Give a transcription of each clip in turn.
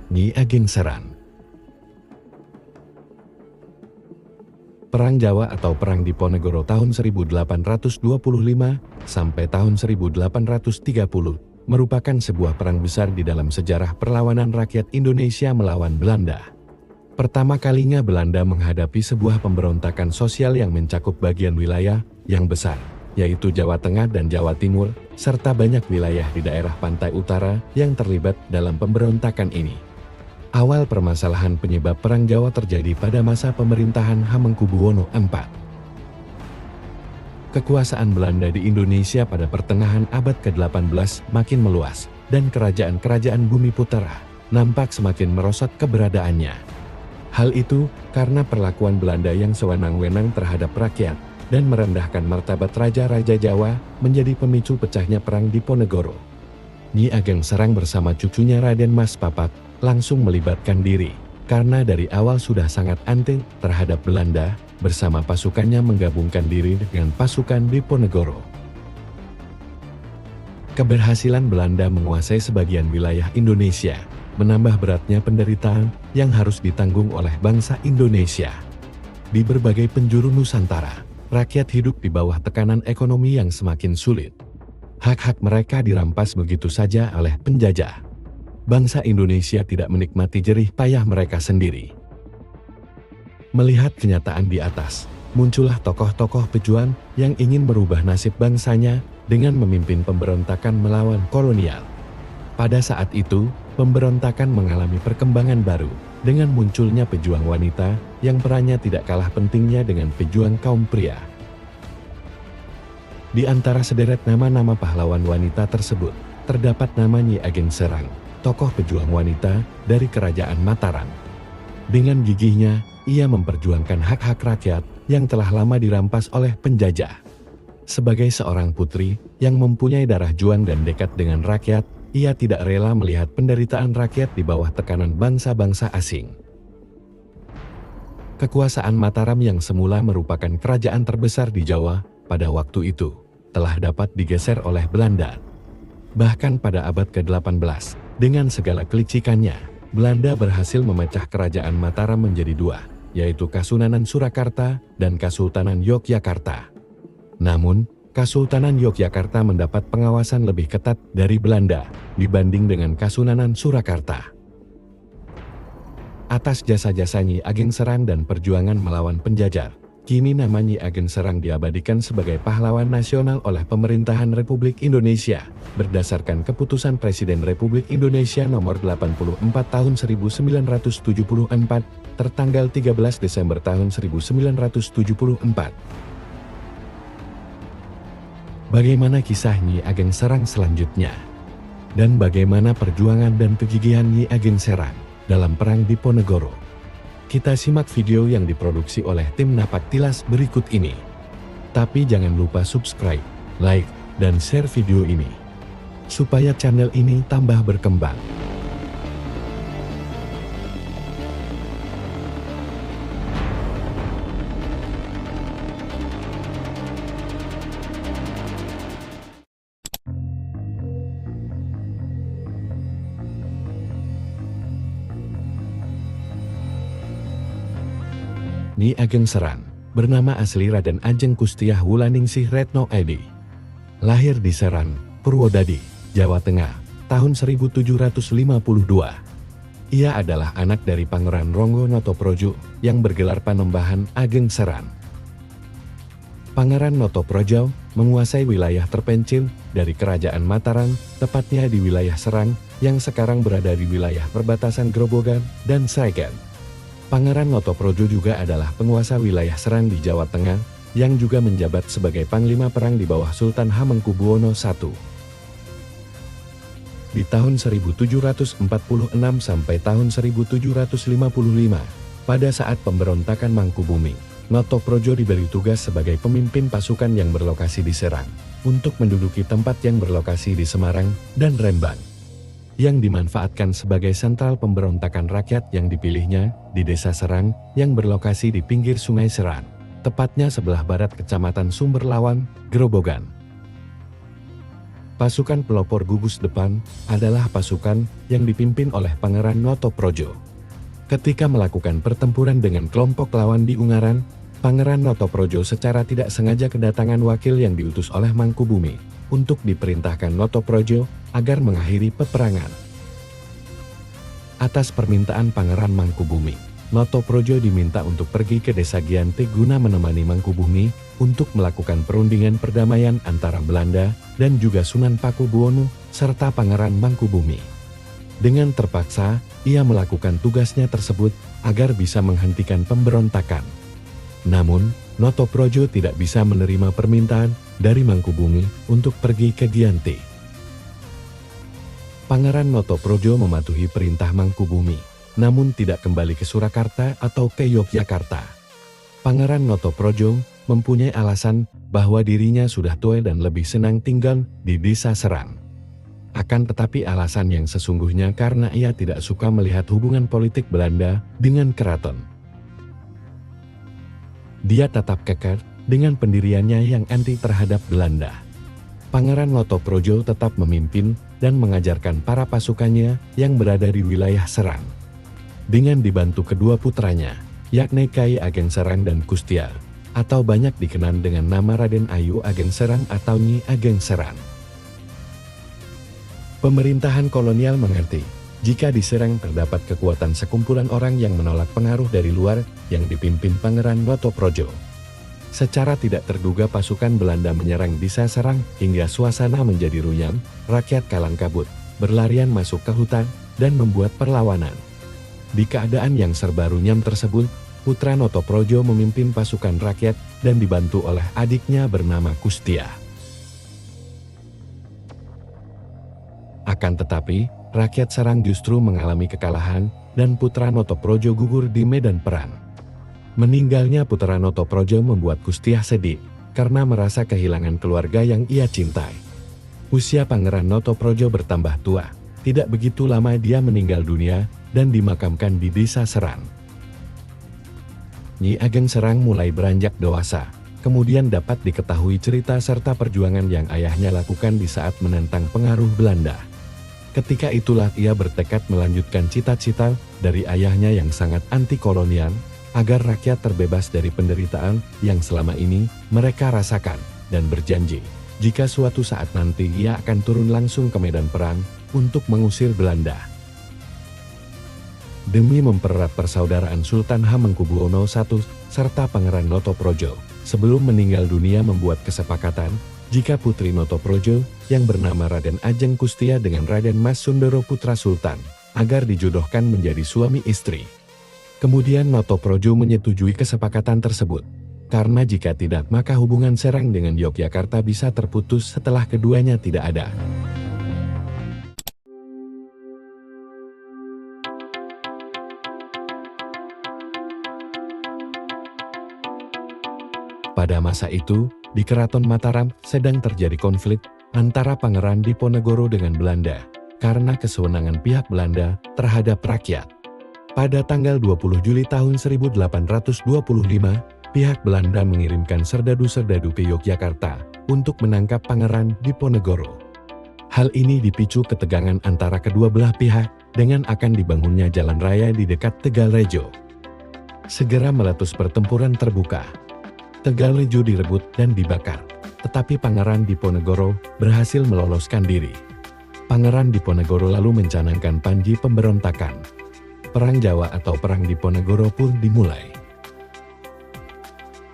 Nyi Ageng Serang. Perang Jawa atau Perang Diponegoro tahun 1825 sampai tahun 1830 merupakan sebuah perang besar di dalam sejarah perlawanan rakyat Indonesia melawan Belanda. Pertama kalinya Belanda menghadapi sebuah pemberontakan sosial yang mencakup bagian wilayah yang besar, yaitu Jawa Tengah dan Jawa Timur, serta banyak wilayah di daerah pantai utara yang terlibat dalam pemberontakan ini. Awal permasalahan penyebab Perang Jawa terjadi pada masa pemerintahan Hamengkubuwono IV. Kekuasaan Belanda di Indonesia pada pertengahan abad ke-18 makin meluas, dan kerajaan-kerajaan Bumi Putera nampak semakin merosot keberadaannya. Hal itu karena perlakuan Belanda yang sewenang-wenang terhadap rakyat dan merendahkan martabat raja-raja Jawa menjadi pemicu pecahnya Perang Diponegoro. Nyi Ageng Serang bersama cucunya Raden Mas Papat langsung melibatkan diri, karena dari awal sudah sangat anti terhadap Belanda, bersama pasukannya menggabungkan diri dengan pasukan Diponegoro. Keberhasilan Belanda menguasai sebagian wilayah Indonesia menambah beratnya penderitaan yang harus ditanggung oleh bangsa Indonesia. Di berbagai penjuru Nusantara, rakyat hidup di bawah tekanan ekonomi yang semakin sulit. Hak-hak mereka dirampas begitu saja oleh penjajah. Bangsa Indonesia tidak menikmati jerih payah mereka sendiri. Melihat kenyataan di atas, muncullah tokoh-tokoh pejuang yang ingin merubah nasib bangsanya dengan memimpin pemberontakan melawan kolonial. Pada saat itu, pemberontakan mengalami perkembangan baru dengan munculnya pejuang wanita yang perannya tidak kalah pentingnya dengan pejuang kaum pria. Di antara sederet nama-nama pahlawan wanita tersebut, terdapat nama Nyi Ageng Serang, tokoh pejuang wanita dari Kerajaan Mataram. Dengan gigihnya, ia memperjuangkan hak-hak rakyat yang telah lama dirampas oleh penjajah. Sebagai seorang putri yang mempunyai darah juang dan dekat dengan rakyat, ia tidak rela melihat penderitaan rakyat di bawah tekanan bangsa-bangsa asing. Kekuasaan Mataram yang semula merupakan kerajaan terbesar di Jawa pada waktu itu, telah dapat digeser oleh Belanda. Bahkan pada abad ke-18, dengan segala kelicikannya, Belanda berhasil memecah kerajaan Mataram menjadi dua, yaitu Kasunanan Surakarta dan Kasultanan Yogyakarta. Namun, Kasultanan Yogyakarta mendapat pengawasan lebih ketat dari Belanda dibanding dengan Kasunanan Surakarta. Atas jasa-jasa Nyi Ageng Serang dan perjuangan melawan penjajah, kini nama Nyi Ageng Serang diabadikan sebagai pahlawan nasional oleh pemerintahan Republik Indonesia berdasarkan keputusan Presiden Republik Indonesia nomor 84 tahun 1974 tertanggal 13 Desember tahun 1974. Bagaimana kisah Nyi Ageng Serang selanjutnya? Dan bagaimana perjuangan dan kegigihan Nyi Ageng Serang dalam Perang Diponegoro? Kita simak video yang diproduksi oleh tim Napaktilas berikut ini. Tapi jangan lupa subscribe, like, dan share video ini, supaya channel ini tambah berkembang. Nyi Ageng Serang, bernama asli Raden Ajeng Kustiah Wulaningsih Retno Edi. Lahir di Serang, Purwodadi, Jawa Tengah, tahun 1752. Ia adalah anak dari Pangeran Ronggo Notoprojo yang bergelar Panembahan Ageng Serang. Pangeran Notoprojo menguasai wilayah terpencil dari Kerajaan Mataram, tepatnya di wilayah Serang yang sekarang berada di wilayah perbatasan Grobogan dan Sragen. Pangeran Notoprojo juga adalah penguasa wilayah Serang di Jawa Tengah, yang juga menjabat sebagai Panglima Perang di bawah Sultan Hamengkubuwono I. Di tahun 1746 sampai tahun 1755, pada saat pemberontakan Mangkubumi, Notoprojo diberi tugas sebagai pemimpin pasukan yang berlokasi di Serang, untuk menduduki tempat yang berlokasi di Semarang dan Rembang, yang dimanfaatkan sebagai sentral pemberontakan rakyat yang dipilihnya di Desa Serang yang berlokasi di pinggir Sungai Serang, tepatnya sebelah barat Kecamatan Sumberlawan, Grobogan. Pasukan pelopor gugus depan adalah pasukan yang dipimpin oleh Pangeran Notoprojo. Ketika melakukan pertempuran dengan kelompok lawan di Ungaran, Pangeran Notoprojo secara tidak sengaja kedatangan wakil yang diutus oleh Mangkubumi untuk diperintahkan Notoprojo agar mengakhiri peperangan. Atas permintaan Pangeran Mangkubumi, Notoprojo diminta untuk pergi ke desa Giante guna menemani Mangkubumi untuk melakukan perundingan perdamaian antara Belanda dan juga Sunan Pakubuwono serta Pangeran Mangkubumi. Dengan terpaksa, ia melakukan tugasnya tersebut agar bisa menghentikan pemberontakan. Namun, Notoprojo tidak bisa menerima permintaan dari Mangkubumi untuk pergi ke Giante. Pangeran Notoprojo mematuhi perintah Mangkubumi, namun tidak kembali ke Surakarta atau ke Yogyakarta. Pangeran Notoprojo mempunyai alasan bahwa dirinya sudah tua dan lebih senang tinggal di desa Serang. Akan tetapi alasan yang sesungguhnya karena ia tidak suka melihat hubungan politik Belanda dengan keraton. Dia tetap kekeh dengan pendiriannya yang anti terhadap Belanda. Pangeran Notoprojo tetap memimpin dan mengajarkan para pasukannya yang berada di wilayah Serang. Dengan dibantu kedua putranya, yakni Kai Ageng Serang dan Kustiar, atau banyak dikenal dengan nama Raden Ayu Ageng Serang atau Nyi Ageng Serang. Pemerintahan kolonial mengerti jika di Serang terdapat kekuatan sekumpulan orang yang menolak pengaruh dari luar yang dipimpin Pangeran Notoprojo. Secara tidak terduga pasukan Belanda menyerang desa Serang hingga suasana menjadi runyam, rakyat kalang kabut, berlarian masuk ke hutan, dan membuat perlawanan. Di keadaan yang serba runyam tersebut, putra Notoprojo memimpin pasukan rakyat dan dibantu oleh adiknya bernama Kustia. Akan tetapi, rakyat Serang justru mengalami kekalahan dan putra Notoprojo gugur di medan perang. Meninggalnya putra Notoprojo membuat Kustia sedih karena merasa kehilangan keluarga yang ia cintai. Usia Pangeran Notoprojo bertambah tua, tidak begitu lama dia meninggal dunia dan dimakamkan di desa Serang. Nyi Ageng Serang mulai beranjak dewasa, kemudian dapat diketahui cerita serta perjuangan yang ayahnya lakukan di saat menentang pengaruh Belanda. Ketika itulah ia bertekad melanjutkan cita-cita dari ayahnya yang sangat anti-kolonial, agar rakyat terbebas dari penderitaan yang selama ini mereka rasakan, dan berjanji, jika suatu saat nanti ia akan turun langsung ke medan perang untuk mengusir Belanda. Demi mempererat persaudaraan Sultan Hamengkubuwono I serta Pangeran Notoprojo, sebelum meninggal dunia membuat kesepakatan, jika putri Notoprojo yang bernama Raden Ajeng Kustia dengan Raden Mas Sundoro putra Sultan, agar dijodohkan menjadi suami istri. Kemudian Notoprojo menyetujui kesepakatan tersebut, karena jika tidak maka hubungan Serang dengan Yogyakarta bisa terputus setelah keduanya tidak ada. Pada masa itu, di Keraton Mataram sedang terjadi konflik antara Pangeran Diponegoro dengan Belanda, karena kesewenangan pihak Belanda terhadap rakyat. Pada tanggal 20 Juli tahun 1825, pihak Belanda mengirimkan serdadu-serdadu ke Yogyakarta untuk menangkap Pangeran Diponegoro. Hal ini dipicu ketegangan antara kedua belah pihak dengan akan dibangunnya jalan raya di dekat Tegalrejo. Segera meletus pertempuran terbuka. Tegalrejo direbut dan dibakar, tetapi Pangeran Diponegoro berhasil meloloskan diri. Pangeran Diponegoro lalu mencanangkan panji pemberontakan. Perang Jawa atau Perang Diponegoro pun dimulai.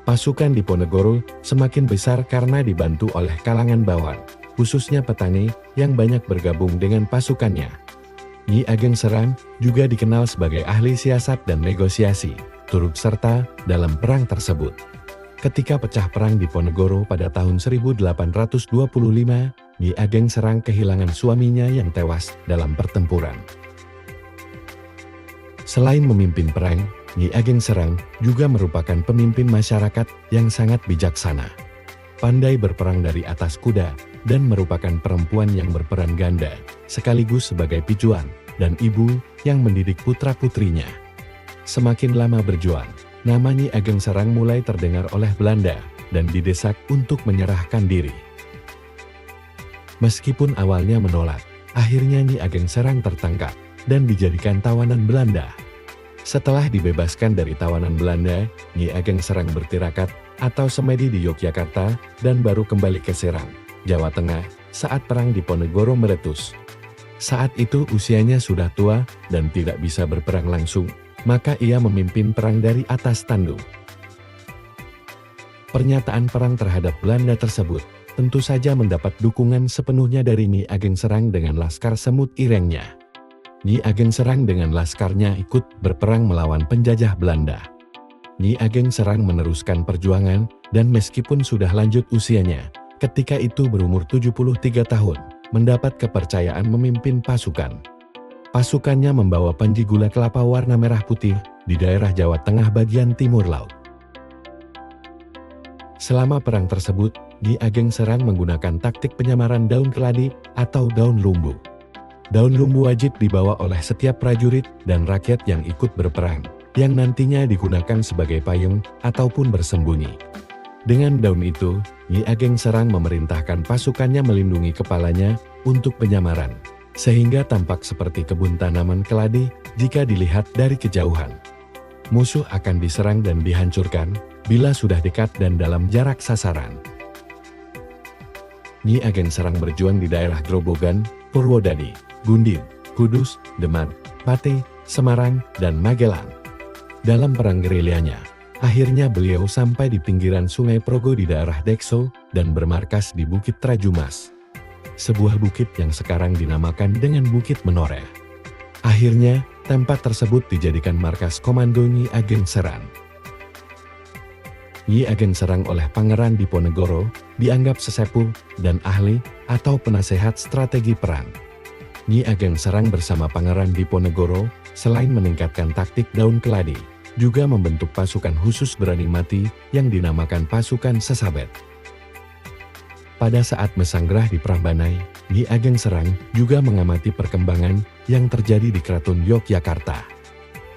Pasukan Diponegoro semakin besar karena dibantu oleh kalangan bawah, khususnya petani yang banyak bergabung dengan pasukannya. Nyi Ageng Serang juga dikenal sebagai ahli siasat dan negosiasi, turut serta dalam perang tersebut. Ketika pecah perang Diponegoro pada tahun 1825, Nyi Ageng Serang kehilangan suaminya yang tewas dalam pertempuran. Selain memimpin perang, Nyi Ageng Serang juga merupakan pemimpin masyarakat yang sangat bijaksana. Pandai berperang dari atas kuda, dan merupakan perempuan yang berperan ganda, sekaligus sebagai pijuan dan ibu yang mendidik putra-putrinya. Semakin lama berjuang, nama Nyi Ageng Serang mulai terdengar oleh Belanda, dan didesak untuk menyerahkan diri. Meskipun awalnya menolak, akhirnya Nyi Ageng Serang tertangkap dan dijadikan tawanan Belanda. Setelah dibebaskan dari tawanan Belanda, Nyi Ageng Serang bertirakat atau semedi di Yogyakarta dan baru kembali ke Serang, Jawa Tengah saat perang di Ponegoro meletus. Saat itu usianya sudah tua dan tidak bisa berperang langsung, maka ia memimpin perang dari atas tanduk. Pernyataan perang terhadap Belanda tersebut tentu saja mendapat dukungan sepenuhnya dari Nyi Ageng Serang dengan Laskar Semut Irengnya. Nyi Ageng Serang dengan laskarnya ikut berperang melawan penjajah Belanda. Nyi Ageng Serang meneruskan perjuangan dan meskipun sudah lanjut usianya, ketika itu berumur 73 tahun, mendapat kepercayaan memimpin pasukan. Pasukannya membawa panji gula kelapa warna merah putih di daerah Jawa Tengah bagian timur laut. Selama perang tersebut, Nyi Ageng Serang menggunakan taktik penyamaran daun keladi atau daun lumbu. Daun lumbu wajib dibawa oleh setiap prajurit dan rakyat yang ikut berperang, yang nantinya digunakan sebagai payung ataupun bersembunyi. Dengan daun itu, Nyi Ageng Serang memerintahkan pasukannya melindungi kepalanya untuk penyamaran, sehingga tampak seperti kebun tanaman keladi jika dilihat dari kejauhan. Musuh akan diserang dan dihancurkan bila sudah dekat dan dalam jarak sasaran. Nyi Ageng Serang berjuang di daerah Grobogan, Purwodadi, Gundin, Kudus, Demak, Pati, Semarang, dan Magelang. Dalam perang gerilyanya, akhirnya beliau sampai di pinggiran Sungai Progo di daerah Dekso dan bermarkas di Bukit Trajumas, sebuah bukit yang sekarang dinamakan dengan Bukit Menoreh. Akhirnya, tempat tersebut dijadikan markas komando Nyi Ageng Serang. Nyi Ageng Serang oleh Pangeran Diponegoro dianggap sesepuh dan ahli atau penasehat strategi perang. Nyi Ageng Serang bersama Pangeran Diponegoro selain meningkatkan taktik daun keladi, juga membentuk pasukan khusus berani mati yang dinamakan pasukan Sesabet. Pada saat mesanggrah di Prambanan, Nyi Ageng Serang juga mengamati perkembangan yang terjadi di Keraton Yogyakarta.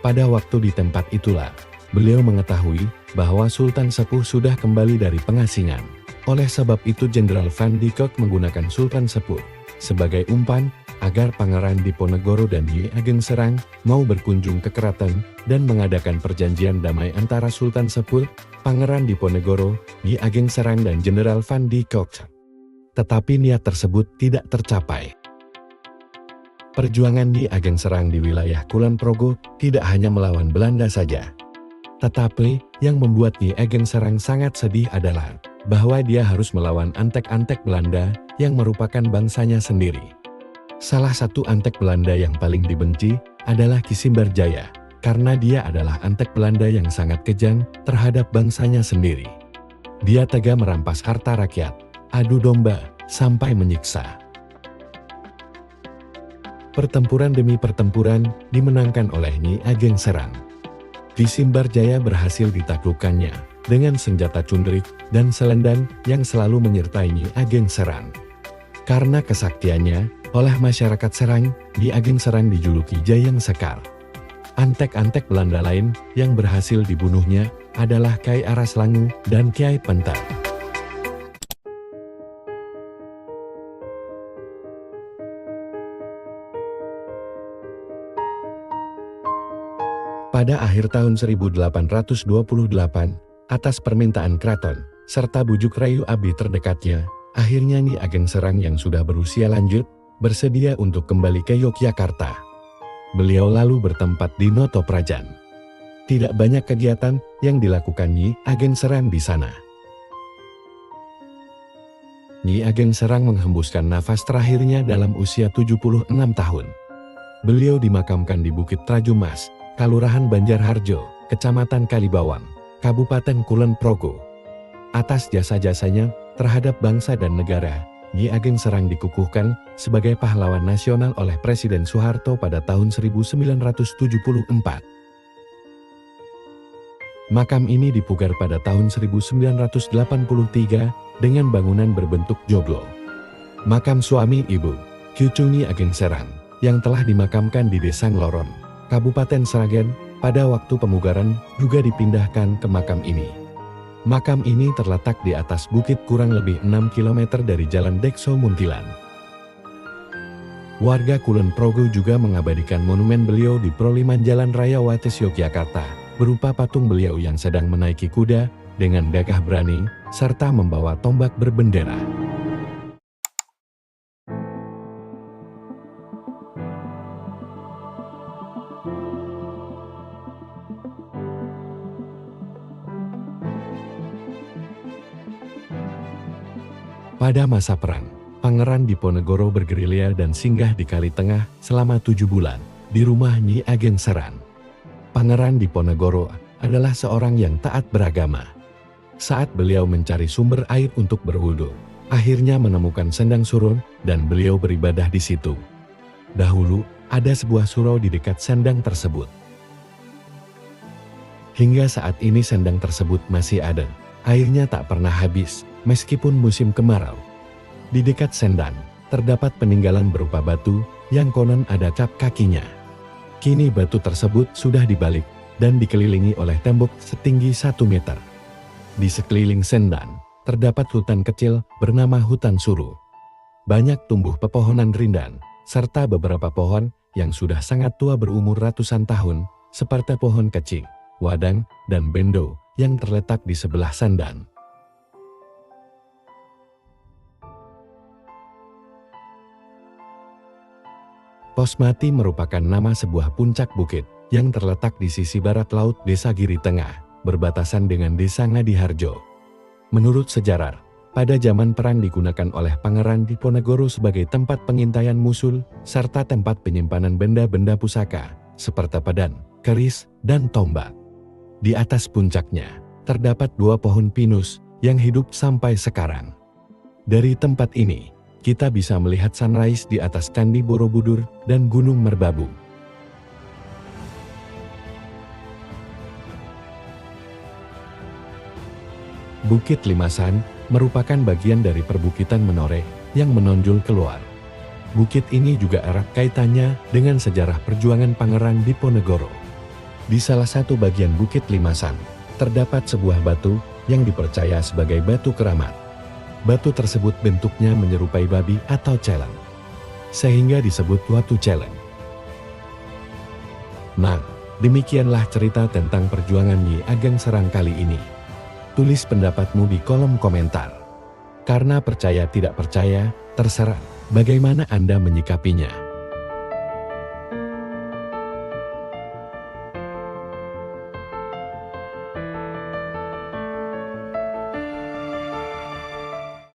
Pada waktu di tempat itulah, beliau mengetahui bahwa Sultan Sepuh sudah kembali dari pengasingan. Oleh sebab itu Jenderal Van Dijk menggunakan Sultan Sepuh sebagai umpan agar Pangeran Diponegoro dan Nyi Ageng Serang mau berkunjung ke keraton dan mengadakan perjanjian damai antara Sultan Sepuh, Pangeran Diponegoro, Nyi Ageng Serang dan Jenderal Van Dijk. Tetapi niat tersebut tidak tercapai. Perjuangan Nyi Ageng Serang di wilayah Kulon Progo tidak hanya melawan Belanda saja. Tetapi, yang membuat Nyi Ageng Serang sangat sedih adalah bahwa dia harus melawan antek-antek Belanda yang merupakan bangsanya sendiri. Salah satu antek Belanda yang paling dibenci adalah Ki Simbarjaya, karena dia adalah antek Belanda yang sangat kejam terhadap bangsanya sendiri. Dia tega merampas harta rakyat, adu domba, sampai menyiksa. Pertempuran demi pertempuran dimenangkan oleh Nyi Ageng Serang. Ki Simbarjaya berhasil ditaklukkannya dengan senjata cundrik dan selendang yang selalu menyertai Nyi Ageng Serang. Karena kesaktiannya, oleh masyarakat Serang, Nyi Ageng Serang dijuluki Jayang Sekar. Antek-antek Belanda lain yang berhasil dibunuhnya adalah Kyai Aras Langu dan Kyai Pentar. Pada akhir tahun 1828, atas permintaan keraton, serta bujuk rayu abdi terdekatnya, akhirnya Nyi Ageng Serang yang sudah berusia lanjut, bersedia untuk kembali ke Yogyakarta. Beliau lalu bertempat di Noto Prajan. Tidak banyak kegiatan yang dilakukan Nyi Ageng Serang di sana. Nyi Ageng Serang menghembuskan nafas terakhirnya dalam usia 76 tahun. Beliau dimakamkan di Bukit Trajumas, Kalurahan Banjarharjo, Kecamatan Kalibawang, Kabupaten Kulon Progo. Atas jasa-jasanya terhadap bangsa dan negara, Nyi Ageng Serang dikukuhkan sebagai pahlawan nasional oleh Presiden Soeharto pada tahun 1974. Makam ini dipugar pada tahun 1983 dengan bangunan berbentuk joglo. Makam suami ibu, Kyucu Nyi Ageng Serang, yang telah dimakamkan di Desa Ngloron, Kabupaten Sragen, pada waktu pemugaran juga dipindahkan ke makam ini. Makam ini terletak di atas bukit kurang lebih 6 km dari Jalan Dekso Muntilan, Warga Kulon Progo juga mengabadikan monumen beliau di Proliman Jalan Raya Wates, Yogyakarta, berupa patung beliau yang sedang menaiki kuda dengan gagah berani, serta membawa tombak berbendera. Pada masa perang, Pangeran Diponegoro bergerilya dan singgah di Kali Tengah selama 7 bulan, di rumah Nyi Ageng Serang. Pangeran Diponegoro adalah seorang yang taat beragama. Saat beliau mencari sumber air untuk berwudu, akhirnya menemukan Sendang Surau dan beliau beribadah di situ. Dahulu, ada sebuah surau di dekat sendang tersebut. Hingga saat ini sendang tersebut masih ada. Airnya tak pernah habis, meskipun musim kemarau. Di dekat sendang, terdapat peninggalan berupa batu, yang konon ada cap kakinya. Kini batu tersebut sudah dibalik, dan dikelilingi oleh tembok setinggi 1 meter. Di sekeliling sendang, terdapat hutan kecil bernama Hutan Suru. Banyak tumbuh pepohonan rindang, serta beberapa pohon yang sudah sangat tua berumur ratusan tahun, seperti pohon kecil, wadang, dan bendo, yang terletak di sebelah sendang. Posmati merupakan nama sebuah puncak bukit yang terletak di sisi barat laut Desa Giri Tengah, berbatasan dengan Desa Ngadiharjo. Menurut sejarah, pada zaman perang digunakan oleh Pangeran Diponegoro sebagai tempat pengintaian musuh, serta tempat penyimpanan benda-benda pusaka, seperti pedang, keris, dan tombak. Di atas puncaknya, terdapat 2 pohon pinus yang hidup sampai sekarang. Dari tempat ini, kita bisa melihat sunrise di atas Candi Borobudur dan Gunung Merbabu. Bukit Limasan merupakan bagian dari perbukitan Menoreh yang menonjol keluar. Bukit ini juga erat kaitannya dengan sejarah perjuangan Pangeran Diponegoro. Di salah satu bagian Bukit Limasan, terdapat sebuah batu yang dipercaya sebagai batu keramat. Batu tersebut bentuknya menyerupai babi atau celeng, sehingga disebut Watu Celeng. Nah, demikianlah cerita tentang perjuangan Nyi Ageng Serang kali ini. Tulis pendapatmu di kolom komentar. Karena percaya tidak percaya, terserah bagaimana Anda menyikapinya.